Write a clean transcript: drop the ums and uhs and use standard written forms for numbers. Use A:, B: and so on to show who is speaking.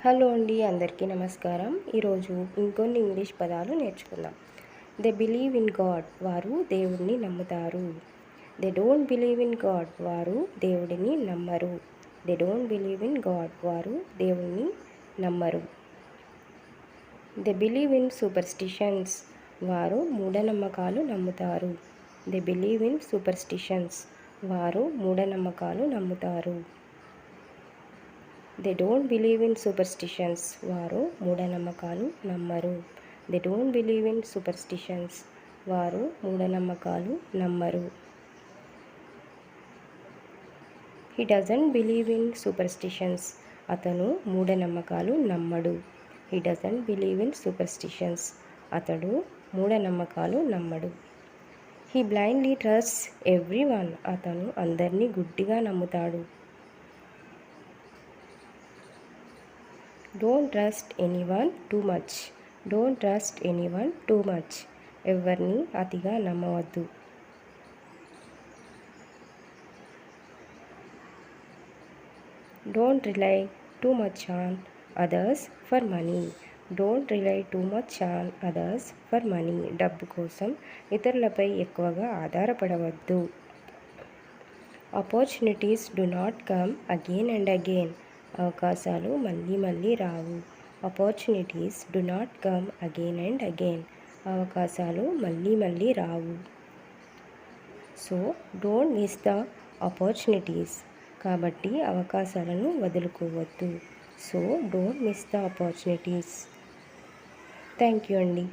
A: Hello అండి, అందరికీ నమస్కారం. ఈరోజు ఇంకొన్ని ఇంగ్లీష్ పదాలు నేర్చుకుందాం. దే బిలీవ్ ఇన్ గాడ్, వారు దేవుడిని నమ్ముతారు. They don't believe in God, వారు దేవుడిని నమ్మరు. They don't believe in God, వారు దేవుడిని నమ్మరు. దే బిలీవ్ ఇన్ సూపర్స్టిషన్స్, వారు మూఢనమ్మకాలు నమ్ముతారు. దే బిలీవ్ ఇన్ సూపర్స్టిషన్స్, వారు మూఢనమ్మకాలు నమ్ముతారు. They don't believe in superstitions, వారు మూఢనమ్మకాలు నమ్మరు. They don't believe in superstitions, వారు మూఢనమ్మకాలు నమ్మరు. He doesn't believe in superstitions, అతను మూఢనమ్మకాలు నమ్మడు. He doesn't believe in superstitions, అతడు మూఢనమ్మకాలు నమ్మడు. He blindly trusts everyone, అతను అందరినీ గుడ్డిగా నమ్ముతాడు. Don't trust anyone too much, don't trust anyone too much, ఎవరిని అతిగా నమ్మవద్దు. Don't rely too much on others for money, don't rely too much on others for money, డబ్బు కోసం ఇతరులపై ఎక్కువగా ఆధారపడవద్దు. Opportunities do not come again and again, అవకాశాలు మళ్ళీ మళ్ళీ రావు. Opportunities do not come again and again, అవకాశాలు మళ్ళీ మళ్ళీ రావు. So don't miss the opportunities, కాబట్టి అవకాశాలను వదులుకోవద్దు. So don't miss the opportunities. Thank you అండి.